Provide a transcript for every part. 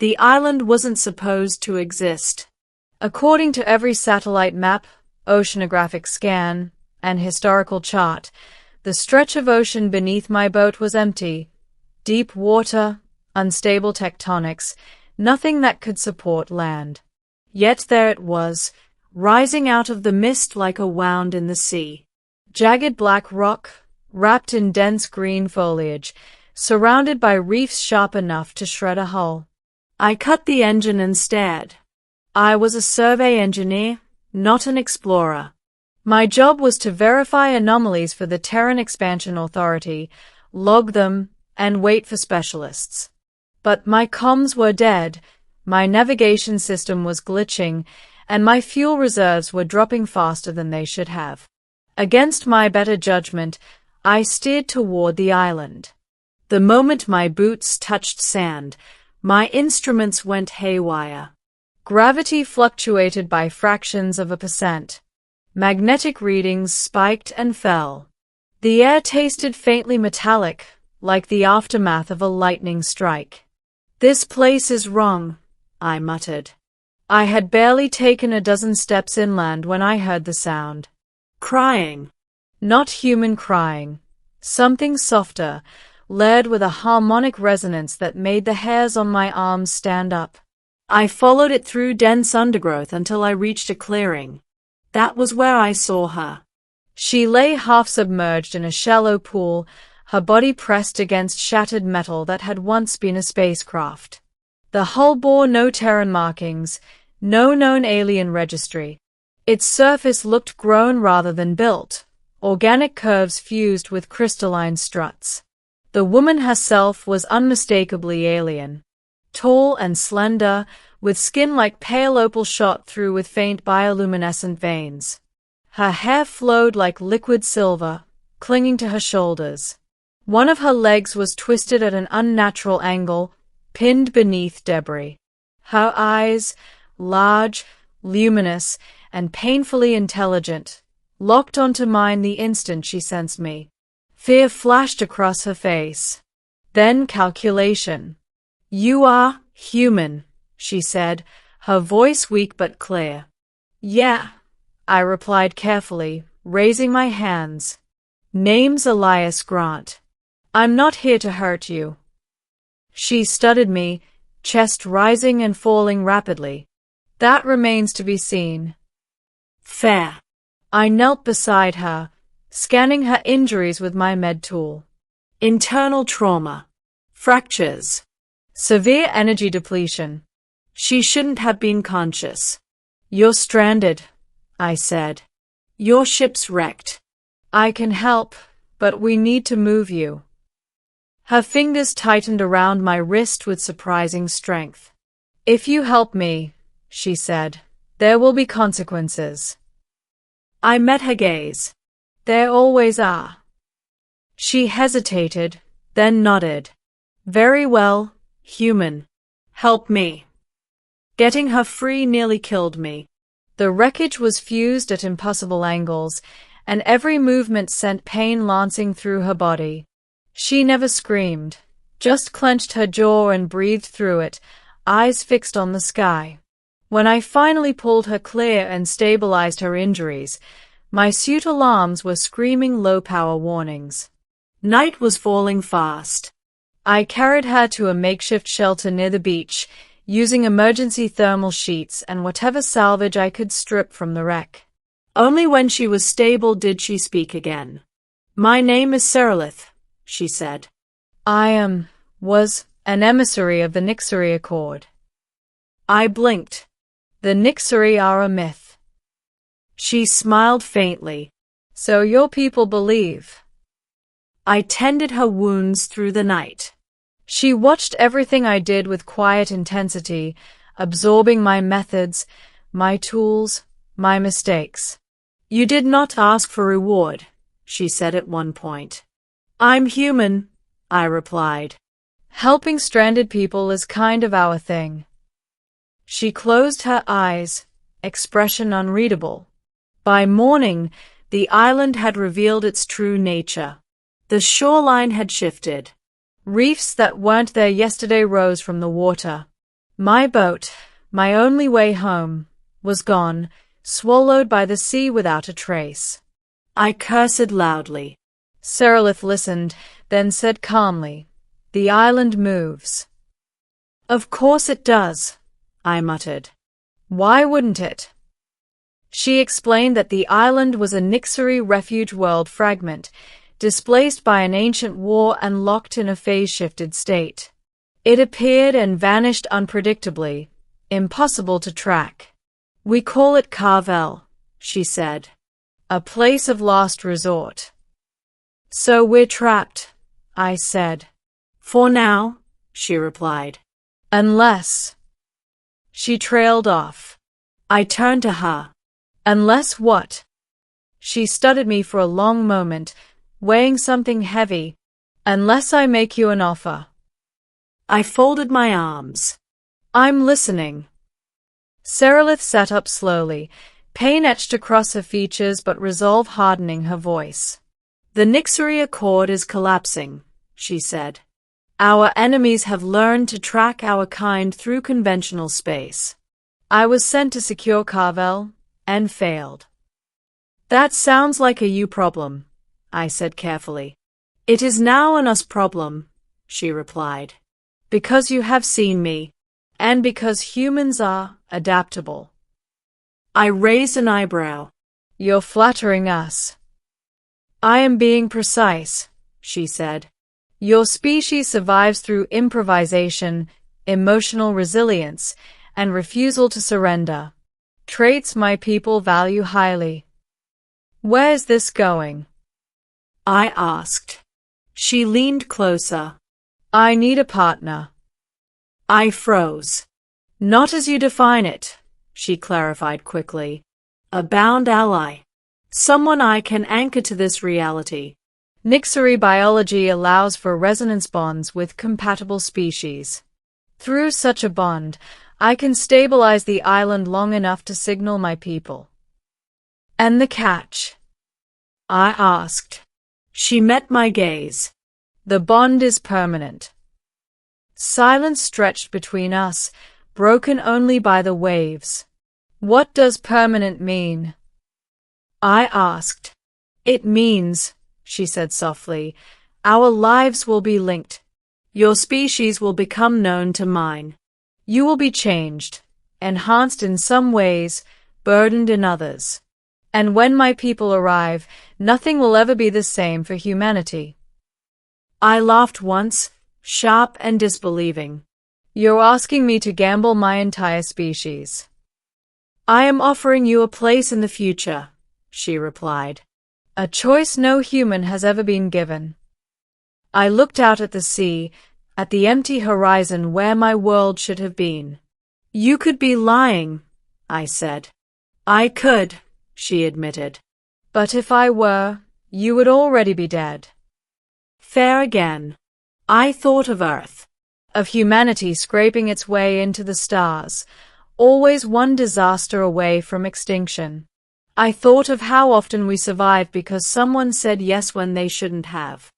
The island wasn't supposed to exist. According to every satellite map, oceanographic scan, and historical chart, the stretch of ocean beneath my boat was empty. Deep water, unstable tectonics, nothing that could support land. Yet there it was, rising out of the mist like a wound in the sea. Jagged black rock, wrapped in dense green foliage, surrounded by reefs sharp enough to shred a hull. I cut the engine and stared. I was a survey engineer, not an explorer. My job was to verify anomalies for the Terran Expansion Authority, log them, and wait for specialists. But my comms were dead, my navigation system was glitching, and my fuel reserves were dropping faster than they should have. Against my better judgment, I steered toward the island. The moment my boots touched sand, my instruments went haywire. Gravity fluctuated by fractions of a percent. Magnetic readings spiked and fell. The air tasted faintly metallic, like the aftermath of a lightning strike. "This place is wrong," I muttered. I had barely taken a dozen steps inland when I heard the sound. Crying. Not human crying. Something softer, layered with a harmonic resonance that made the hairs on my arms stand up. I followed it through dense undergrowth until I reached a clearing. That was where I saw her. She lay half-submerged in a shallow pool, her body pressed against shattered metal that had once been a spacecraft. The hull bore no Terran markings, no known alien registry. Its surface looked grown rather than built, organic curves fused with crystalline struts. The woman herself was unmistakably alien. Tall and slender, with skin like pale opal shot through with faint bioluminescent veins. Her hair flowed like liquid silver, clinging to her shoulders. One of her legs was twisted at an unnatural angle, pinned beneath debris. Her eyes, large, luminous, and painfully intelligent, locked onto mine the instant she sensed me. Fear flashed across her face. Then calculation. "You are human," she said, her voice weak but clear. "Yeah," I replied carefully, raising my hands. "Name's Elias Grant. I'm not here to hurt you." She studied me, chest rising and falling rapidly. "That remains to be seen." "Fair." I knelt beside her, scanning her injuries with my med tool. "Internal trauma. Fractures. Severe energy depletion. She shouldn't have been conscious." "You're stranded," I said. "Your ship's wrecked." "I can help, but we need to move you." Her fingers tightened around my wrist with surprising strength. "If you help me," she said, "there will be consequences." I met her gaze. "There always are." She hesitated, then nodded. "Very well, human. Help me." Getting her free nearly killed me. The wreckage was fused at impossible angles, and every movement sent pain lancing through her body. She never screamed, just clenched her jaw and breathed through it, eyes fixed on the sky. When I finally pulled her clear and stabilized her injuries, my suit alarms were screaming low-power warnings. Night was falling fast. I carried her to a makeshift shelter near the beach, using emergency thermal sheets and whatever salvage I could strip from the wreck. Only when she was stable did she speak again. "My name is Seralith," she said. "I was an emissary of the Nixari Accord." I blinked. "The Nixari are a myth." She smiled faintly. "So your people believe." I tended her wounds through the night. She watched everything I did with quiet intensity, absorbing my methods, my tools, my mistakes. "You did not ask for reward," she said at one point. "I'm human," I replied. "Helping stranded people is kind of our thing." She closed her eyes, expression unreadable. By morning, the island had revealed its true nature. The shoreline had shifted. Reefs that weren't there yesterday rose from the water. My boat, my only way home, was gone, swallowed by the sea without a trace. I cursed loudly. Serelith listened, then said calmly, "The island moves." "Of course it does," I muttered. "Why wouldn't it?" She explained that the island was a Nixery refuge world fragment, displaced by an ancient war and locked in a phase-shifted state. It appeared and vanished unpredictably, impossible to track. "We call it Carvel," she said. "A place of last resort." "So we're trapped," I said. "For now," she replied. "Unless—" She trailed off. I turned to her. "Unless what?" She studied me for a long moment, weighing something heavy. "Unless I make you an offer." I folded my arms. "I'm listening." Serelith sat up slowly, pain etched across her features but resolve hardening her voice. "The Nixery Accord is collapsing," she said. "Our enemies have learned to track our kind through conventional space. I was sent to secure Carvel, and failed." "That sounds like a you problem," I said carefully. "It is now an us problem," she replied. "Because you have seen me, and because humans are adaptable." I raised an eyebrow. "You're flattering us." "I am being precise," she said. "Your species survives through improvisation, emotional resilience, and refusal to surrender. Traits my people value highly." "Where's this going?" I asked. She leaned closer. "I need a partner." I froze. "Not as you define it," she clarified quickly. "A bound ally. Someone I can anchor to this reality." Nixery biology allows for resonance bonds with compatible species. Through such a bond, I can stabilize the island long enough to signal my people. "And the catch?" I asked. She met my gaze. "The bond is permanent." Silence stretched between us, broken only by the waves. "What does permanent mean?" I asked. "It means," she said softly, "our lives will be linked. Your species will become known to mine. You will be changed, enhanced in some ways, burdened in others. And when my people arrive, nothing will ever be the same for humanity." I laughed once, sharp and disbelieving. "You're asking me to gamble my entire species." "I am offering you a place in the future," she replied. "A choice no human has ever been given." I looked out at the sea, at the empty horizon where my world should have been. "You could be lying," I said. "I could," she admitted. "But if I were, you would already be dead." Fair again. I thought of Earth. Of humanity scraping its way into the stars, always one disaster away from extinction. I thought of how often we survive because someone said yes when they shouldn't have.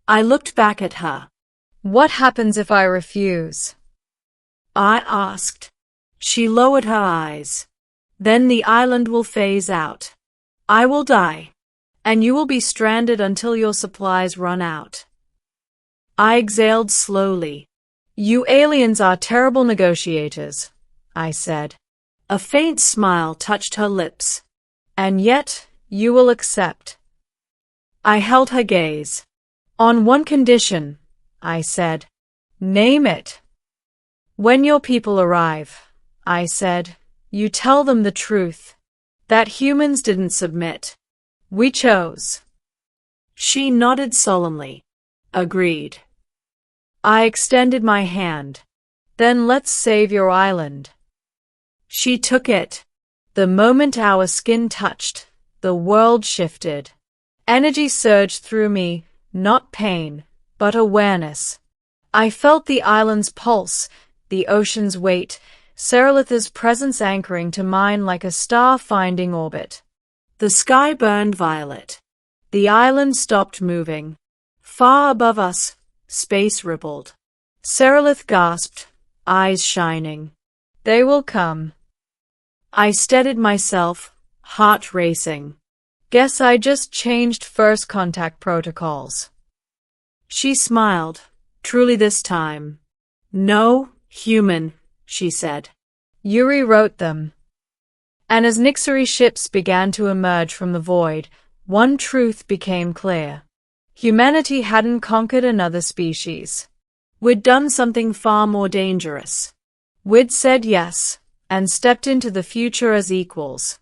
I looked back at her. "What happens if I refuse?" I asked. She lowered her eyes. "Then the island will phase out. I will die, and you will be stranded until your supplies run out." I exhaled slowly. "You aliens are terrible negotiators," I said. A faint smile touched her lips. "And yet, you will accept." I held her gaze. "On one condition," I said. "Name it." "When your people arrive," I said, "you tell them the truth. That humans didn't submit. We chose." She nodded solemnly. "Agreed." I extended my hand. "Then let's save your island." She took it. The moment our skin touched, the world shifted. Energy surged through me, not pain, but awareness. I felt the island's pulse, the ocean's weight, Serelith's presence anchoring to mine like a star-finding orbit. The sky burned violet. The island stopped moving. Far above us, space rippled. Serelith gasped, eyes shining. They will come. I steadied myself, heart racing. Guess I just changed first contact protocols. She smiled, truly this time. No, human, she said. Yuri wrote them. And as Nixery ships began to emerge from the void, one truth became clear. Humanity hadn't conquered another species. We'd done something far more dangerous. We'd said yes, and stepped into the future as equals.